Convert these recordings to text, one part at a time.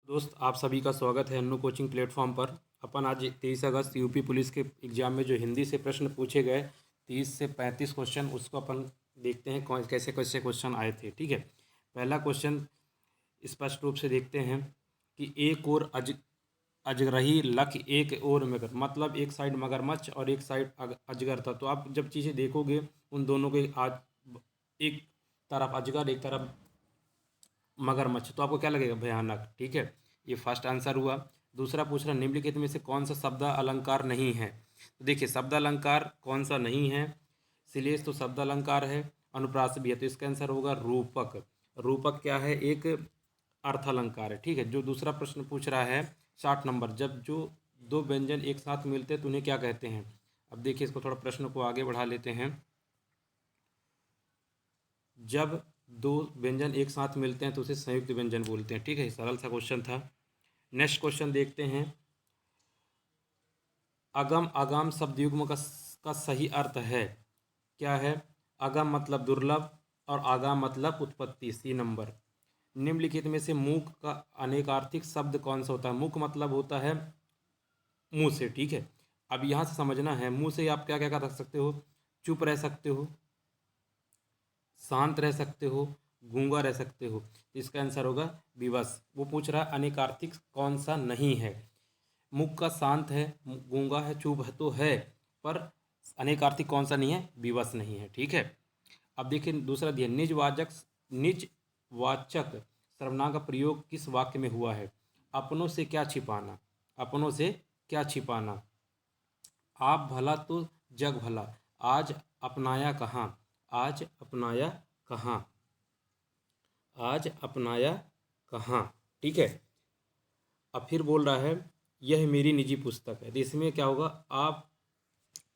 दोस्त आप सभी का स्वागत है अन्नू कोचिंग प्लेटफॉर्म पर। अपन आज 23 अगस्त यूपी पुलिस के एग्जाम में जो हिंदी से प्रश्न पूछे गए 30 से 35 क्वेश्चन, उसको अपन देखते हैं कौन कैसे कैसे क्वेश्चन आए थे। ठीक है, पहला क्वेश्चन स्पष्ट रूप से देखते हैं कि एक और अजगरही लख एक और मगर, मतलब एक साइड मगरमच्छ और एक साइड अजगर था। तो आप जब चीज़ें देखोगे उन दोनों के आज एक तरफ अजगर एक तरफ मगरमच्छ, तो आपको क्या लगेगा? भयानक। ठीक है, ये फर्स्ट आंसर हुआ। दूसरा पूछ रहा निम्नलिखित में से कौन सा शब्द अलंकार नहीं है। तो देखिए शब्द अलंकार कौन सा नहीं है। श्लेष तो शब्द अलंकार है, अनुप्रास भी है, तो इसका आंसर होगा रूपक। रूपक क्या है? एक अर्थ अलंकार है। ठीक है, जो दूसरा प्रश्न पूछ रहा है 60 नंबर, जब जो दो व्यंजन एक साथ मिलते हैं तो उन्हें क्या कहते हैं। अब देखिए इसको थोड़ा प्रश्न को आगे बढ़ा लेते हैं। जब दो व्यंजन एक साथ मिलते हैं तो उसे संयुक्त व्यंजन बोलते हैं। ठीक है, सरल सा क्वेश्चन था। नेक्स्ट क्वेश्चन देखते हैं। अगम अगम शब्द युग्म का सही अर्थ है क्या है? अगम मतलब दुर्लभ और आगाम मतलब उत्पत्ति। सी नंबर। निम्नलिखित में से मूक का अनेकार्थिक शब्द कौन सा होता है? मूक मतलब होता है मुंह से। ठीक है, अब यहाँ से समझना है मुंह से आप क्या क्या कर सकते हो। चुप रह सकते हो, शांत रह सकते हो, गूंगा रह सकते हो। इसका आंसर होगा विवश। वो पूछ रहा है अनेकार्थिक कौन सा नहीं है। मुख का शांत है, गूंगा है, चुप है तो है, पर अनेकार्थिक कौन सा नहीं है? विवश नहीं है। ठीक है, अब देखिए दूसरा दिया निजवाचक सर्वनाम का प्रयोग किस वाक्य में हुआ है? अपनों से क्या छिपाना, अपनों से क्या छिपाना, आप भला तो जग भला, आज अपनाया कहाँ, आज अपनाया कहाँ, आज अपनाया कहाँ। ठीक है, अब फिर बोल रहा है यह मेरी निजी पुस्तक है, तो इसमें क्या होगा? आप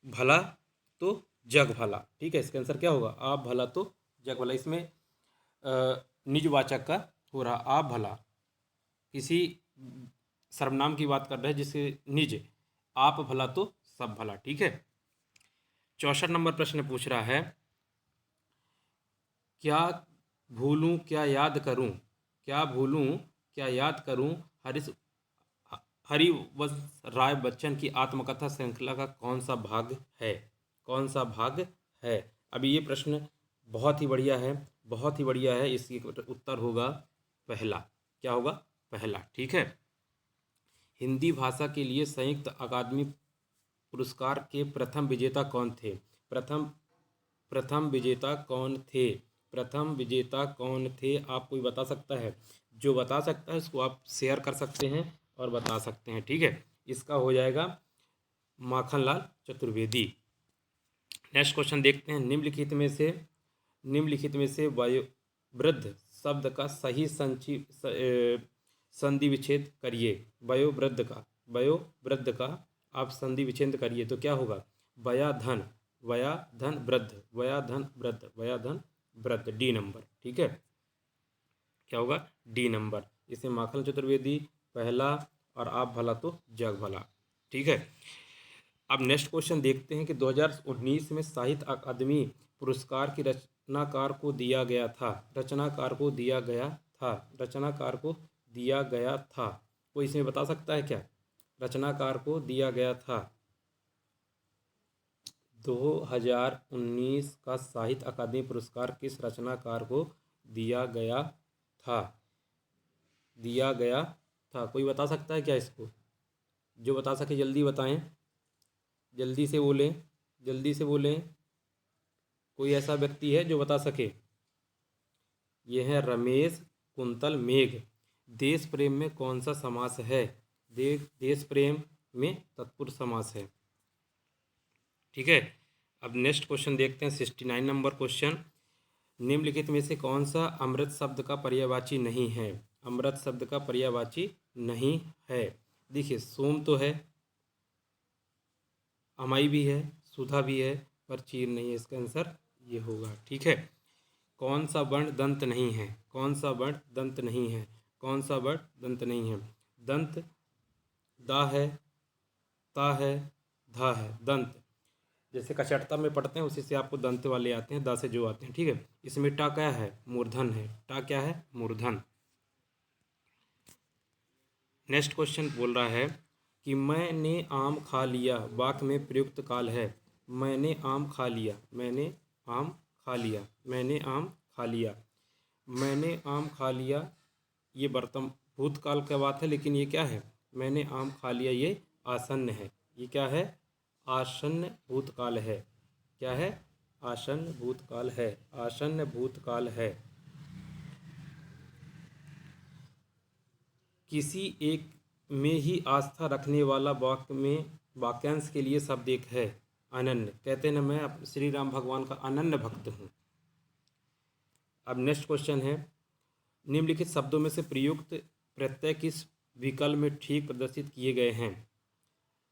भला तो जग भला। ठीक है, इसका आंसर क्या होगा? आप भला तो जग भला। इसमें निजवाचक का हो रहा आप भला, किसी सर्वनाम की बात कर रहे हैं जिसे निज, आप भला तो सब भला। ठीक है, 64 नंबर प्रश्न पूछ रहा है क्या भूलूं क्या याद करूं, क्या भूलूं क्या याद करूं, हरीश हरिवंश राय बच्चन की आत्मकथा श्रृंखला का कौन सा भाग है? कौन सा भाग है? अभी ये प्रश्न बहुत ही बढ़िया है, बहुत ही बढ़िया है। इसकी उत्तर होगा पहला। क्या होगा? पहला। ठीक है, हिंदी भाषा के लिए संयुक्त अकादमी पुरस्कार के प्रथम विजेता कौन थे? प्रथम प्रथम विजेता कौन थे? प्रथम विजेता कौन थे? आप कोई बता सकता है? जो बता सकता है उसको आप शेयर कर सकते हैं और बता सकते हैं। ठीक है, इसका हो जाएगा माखनलाल चतुर्वेदी। नेक्स्ट क्वेश्चन देखते हैं। निम्नलिखित में से वयोवृद्ध शब्द का सही संधि विच्छेद करिए। वयोवृद्ध का आप संधि विच्छेद करिए तो क्या होगा? वया धन, वया धन वृद्ध, वया धन वृद्ध, वया धन वृद्ध। D number. ठीक है, क्या होगा? D number. इसे माखनलाल चतुर्वेदी पहला, और आप भला तो जग भला। ठीक है, अब नेक्स्ट क्वेश्चन देखते हैं कि 2019 में साहित्य अकादमी पुरस्कार की रचनाकार को दिया गया था। रचनाकार को दिया गया था, रचनाकार को दिया गया था। कोई इसमें बता सकता है क्या? रचनाकार को दिया गया था। 2019 का साहित्य अकादमी पुरस्कार किस रचनाकार को दिया गया था? दिया गया था, कोई बता सकता है क्या इसको? जो बता सके जल्दी बताएं, जल्दी से बोलें, जल्दी से बोलें। कोई ऐसा व्यक्ति है जो बता सके? ये है रमेश कुंतल मेघ। देश प्रेम में कौन सा समास है? देश प्रेम में तत्पुरुष समास है। ठीक है, अब नेक्स्ट क्वेश्चन देखते हैं 69 नंबर क्वेश्चन। निम्नलिखित में से कौन सा अमृत शब्द का पर्यायवाची नहीं है? अमृत शब्द का पर्यायवाची नहीं है। देखिए सोम तो है, अमाई भी है, सुधा भी है, पर चीर नहीं है। इसका आंसर ये होगा। ठीक है, कौन सा वर्ण दंत नहीं है? कौन सा वर्ण दंत नहीं है? कौन सा वर्ण दंत नहीं है? दंत दा है, ता है, धा है। दंत जैसे कचटता में पढ़ते हैं उसी से आपको दंत वाले आते हैं, दा से जो आते हैं। ठीक है, इसमें टा क्या है? मूर्धन है। टा क्या है? मूर्धन। नेक्स्ट क्वेश्चन बोल रहा है कि मैंने आम खा लिया वाक्य में प्रयुक्त काल है। मैंने आम खा लिया, मैंने आम खा लिया, मैंने आम खा लिया, मैंने आम खा लिया, ये वर्तमान भूतकाल का बात है, लेकिन ये क्या है, मैंने आम खा लिया, ये आसन्न है। ये क्या है, आसन्न भूतकाल है। क्या है, आसन्न भूतकाल है, आसन्न भूतकाल है। किसी एक में ही आस्था रखने वाला वाक्य में वाक्यांश के लिए शब्द एक है, अनन्य। कहते हैं ना, मैं श्री राम भगवान का अनन्य भक्त हूँ। अब नेक्स्ट क्वेश्चन है, निम्नलिखित शब्दों में से प्रयुक्त प्रत्यय किस विकल्प में ठीक प्रदर्शित किए गए हैं।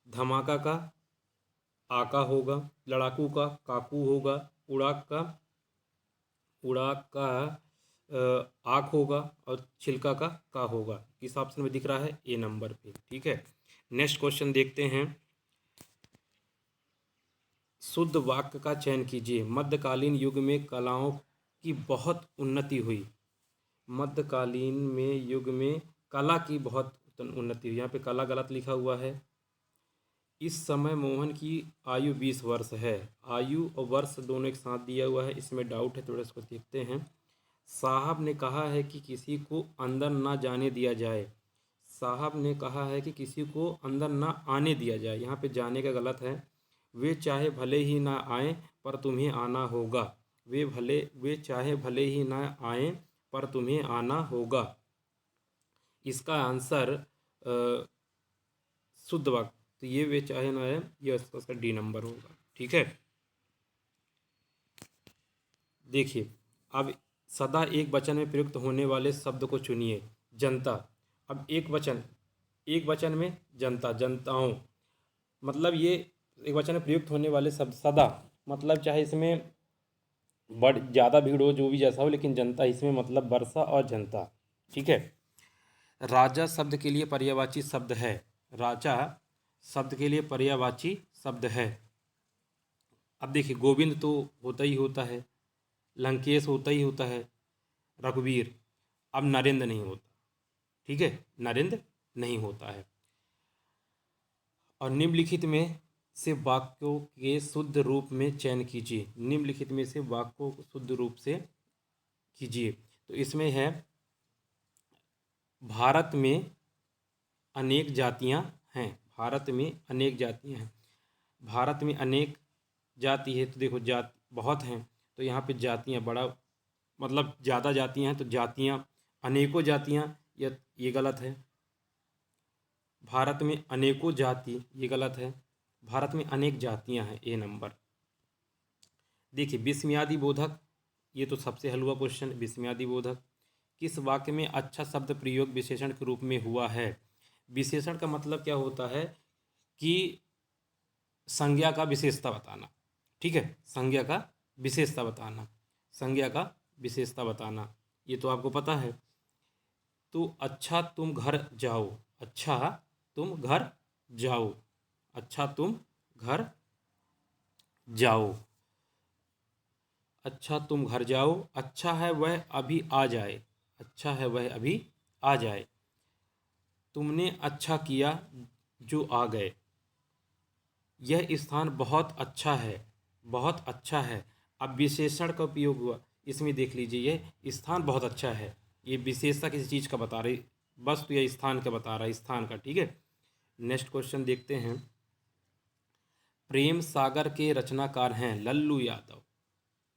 धमाका का आका होगा, लड़ाकू का काकू होगा, उड़ाक का आक होगा, और छिलका का का होगा। किस ऑप्शन में दिख रहा है, ए नंबर पे। ठीक है, नेक्स्ट क्वेश्चन देखते हैं। शुद्ध वाक्य का चयन कीजिए। मध्यकालीन युग में कलाओं की बहुत उन्नति हुई। मध्यकालीन में युग में कला की बहुत उन्नति हुई। यहाँ पे कला गलत लिखा हुआ है। इस समय मोहन की आयु 20 वर्ष है। आयु और वर्ष दोनों एक साथ दिया हुआ है, इसमें डाउट है, थोड़ा इसको देखते हैं। साहब ने कहा है कि किसी को अंदर ना जाने दिया जाए। साहब ने कहा है कि किसी को अंदर ना आने दिया जाए, यहाँ पे जाने का गलत है। वे चाहे भले ही ना आए पर तुम्हें आना होगा। वे चाहे भले ही ना आए पर तुम्हें आना होगा। इसका आंसर शुद्ध वाक्य, तो ये वे चाहे ना आए, ये इसका डी नंबर होगा। ठीक है, देखिए अब सदा एक वचन में प्रयुक्त होने वाले शब्द को चुनिए। जनता, अब एक वचन में जनता, जनताओं, मतलब ये एक वचन में प्रयुक्त होने वाले शब्द सदा, मतलब चाहे इसमें बड़ ज़्यादा भीड़ हो, जो भी जैसा हो, लेकिन जनता इसमें मतलब वर्षा और जनता। ठीक है, राजा शब्द के लिए पर्यायवाची शब्द है। राजा शब्द के लिए पर्यायवाची शब्द है। अब देखिए, गोविंद तो होता ही होता है, लंकेश होता ही होता है, रघुवीर। अब नरेंद्र नहीं होता। ठीक है, नरेंद्र नहीं होता है। और निम्नलिखित में से वाक्यों के शुद्ध रूप में चयन कीजिए। निम्नलिखित में से वाक्यों को शुद्ध रूप से कीजिए। तो इसमें है, भारत में अनेक जातियां हैं। भारत में अनेक जातियां हैं। भारत में अनेक जाति है, तो देखो जाति बहुत हैं, तो यहाँ पे जातियां बड़ा मतलब ज़्यादा जातियां हैं, तो जातियां अनेकों जातियां, ये गलत है। भारत में अनेकों जाति, ये गलत है। भारत में अनेक जातियां हैं, ए नंबर। देखिए, विस्मयादि बोधक, ये तो सबसे हलवा क्वेश्चन। विस्मयादि बोधक किस वाक्य में अच्छा शब्द प्रयोग विशेषण के रूप में हुआ है। विशेषण का मतलब क्या होता है कि संज्ञा का विशेषता बताना। ठीक है, संज्ञा का विशेषता बताना, संज्ञा का विशेषता बताना, ये तो आपको पता है। तो अच्छा तुम घर जाओ, अच्छा तुम घर जाओ, अच्छा तुम घर जाओ, अच्छा तुम घर जाओ। अच्छा है वह अभी आ जाए, अच्छा है वह अभी आ जाए। तुमने अच्छा किया जो आ गए। यह स्थान बहुत अच्छा है, बहुत अच्छा है। अब विशेषण का उपयोग हुआ, इसमें देख लीजिए, यह स्थान बहुत अच्छा है, ये विशेषता किसी चीज़ का बता रही, वस्तु या स्थान का बता रहा है, स्थान का। ठीक है, नेक्स्ट क्वेश्चन देखते हैं। प्रेम सागर के रचनाकार हैं लल्लू यादव,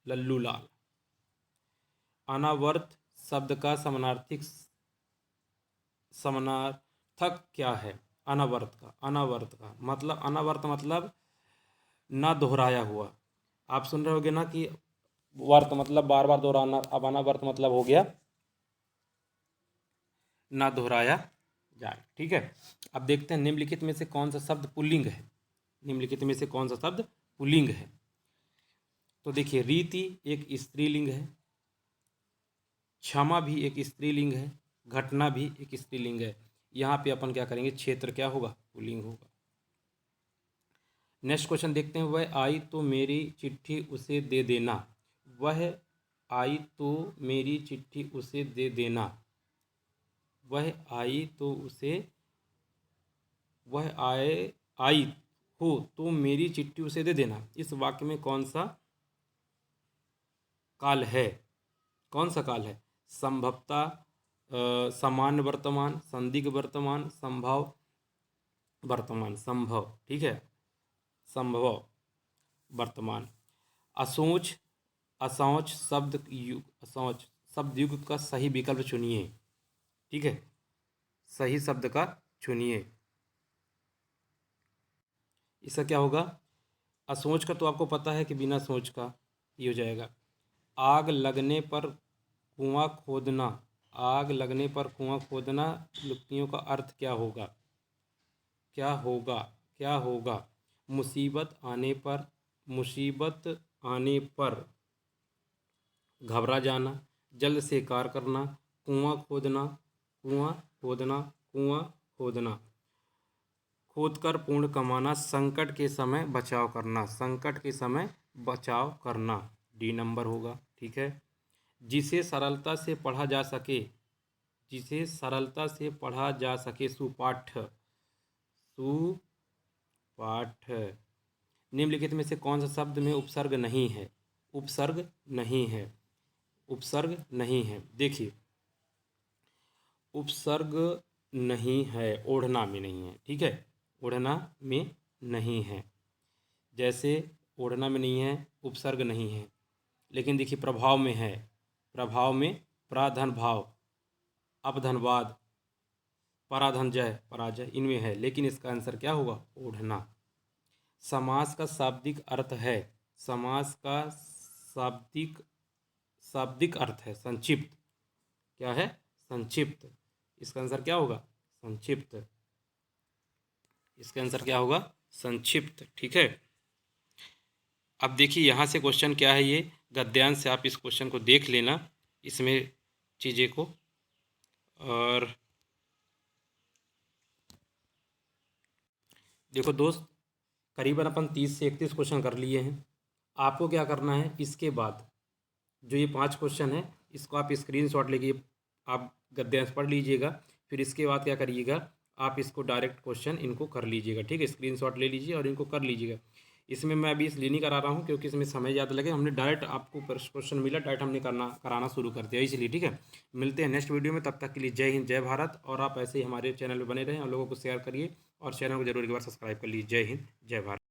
लल्लू लाल। अनावर्त शब्द का समानार्थक क्या है। अनावर्त का मतलब, अनावर्त मतलब ना दोहराया हुआ। आप सुन रहे होगे ना कि वर्त मतलब बार बार दोहराना, अब अनावर्त मतलब हो गया ना दोहराया जाए। ठीक है, अब देखते हैं निम्नलिखित में से कौन सा शब्द पुल्लिंग है। निम्नलिखित में से कौन सा शब्द पुल्लिंग है। तो देखिए, रीति एक स्त्रीलिंग है, क्षमा भी एक स्त्रीलिंग है, घटना भी एक स्त्रीलिंग है। यहाँ पे अपन क्या करेंगे, क्षेत्र क्या होगा, पुल्लिंग होगा। नेक्स्ट क्वेश्चन देखते हैं। वह आई तो मेरी चिट्ठी उसे दे देना। वह आई तो मेरी चिट्ठी उसे दे देना। वह आई तो उसे वह आई हो तो मेरी चिट्ठी उसे दे देना। इस वाक्य में कौन सा काल है? कौन सा काल है? संभवता, सामान्य वर्तमान, संदिग्ध वर्तमान, संभव वर्तमान, संभव, ठीक है, संभव वर्तमान। असोच, असौच शब्द युग, असौच शब्द युग का सही विकल्प चुनिए। ठीक है, सही शब्द का चुनिए। इसका क्या होगा? असोच का तो आपको पता है कि बिना सोच का ये हो जाएगा। आग लगने पर कुआं खोदना, आग लगने पर कुआं खोदना, लुप्तियों का अर्थ क्या होगा? क्या होगा? क्या होगा? मुसीबत आने पर, मुसीबत आने पर घबरा जाना, जल्द से कार करना, कुआं खोदना, कुआं खोदना, कुआं खोदना, खोदकर पूर्ण कमाना, संकट के समय बचाव करना, संकट के समय बचाव करना। डी नंबर होगा। ठीक है। जिसे सरलता से पढ़ा जा सके, जिसे सरलता से पढ़ा जा सके, सुपाठ्य, सुपाठ्य। निम्नलिखित में से कौन सा शब्द में उपसर्ग नहीं है? उपसर्ग नहीं है, उपसर्ग नहीं है। देखिए, उपसर्ग नहीं है, ओढ़ना में नहीं है। ठीक है, ओढ़ना में नहीं है। जैसे ओढ़ना में नहीं है, उपसर्ग नहीं है, लेकिन देखिए प्रभाव में है। प्रभाव में प्राधन भाव, अपधनवाद, पराधनजय, पराजय, इनमें है, लेकिन इसका आंसर क्या होगा? ओढ़ना। समास का शाब्दिक अर्थ है, समास का शाब्दिक, शाब्दिक अर्थ है संक्षिप्त। क्या है? संक्षिप्त। इसका आंसर क्या होगा? संक्षिप्त। इसका आंसर क्या होगा? संक्षिप्त। ठीक है। अब देखिए यहाँ से क्वेश्चन क्या है, ये गद्यांश से आप इस क्वेश्चन को देख लेना, इसमें चीज़ें को। और देखो दोस्त, करीबन अपन 30 से 31 क्वेश्चन कर लिए हैं। आपको क्या करना है, इसके बाद जो ये 5 क्वेश्चन है इसको आप स्क्रीनशॉट लेके आप गद्यांश पढ़ लीजिएगा। फिर इसके बाद क्या करिएगा, आप इसको डायरेक्ट क्वेश्चन इनको कर लीजिएगा। ठीक है, स्क्रीनशॉट ले लीजिए और इनको कर लीजिएगा। इसमें मैं अभी इसलिए नहीं करा रहा हूँ क्योंकि इसमें समय ज़्यादा लगे। हमने डायरेक्ट आपको क्वेश्चन मिला, डायरेक्ट हमने कराना शुरू कर दिया, इसलिए। ठीक है, मिलते हैं नेक्स्ट वीडियो में, तब तक के लिए जय हिंद, जय भारत। और आप ऐसे ही हमारे चैनल पर बने रहें और लोगों को शेयर करिए और चैनल को जरूर एक बार सब्सक्राइब कर लीजिए। जय हिंद, जय भारत।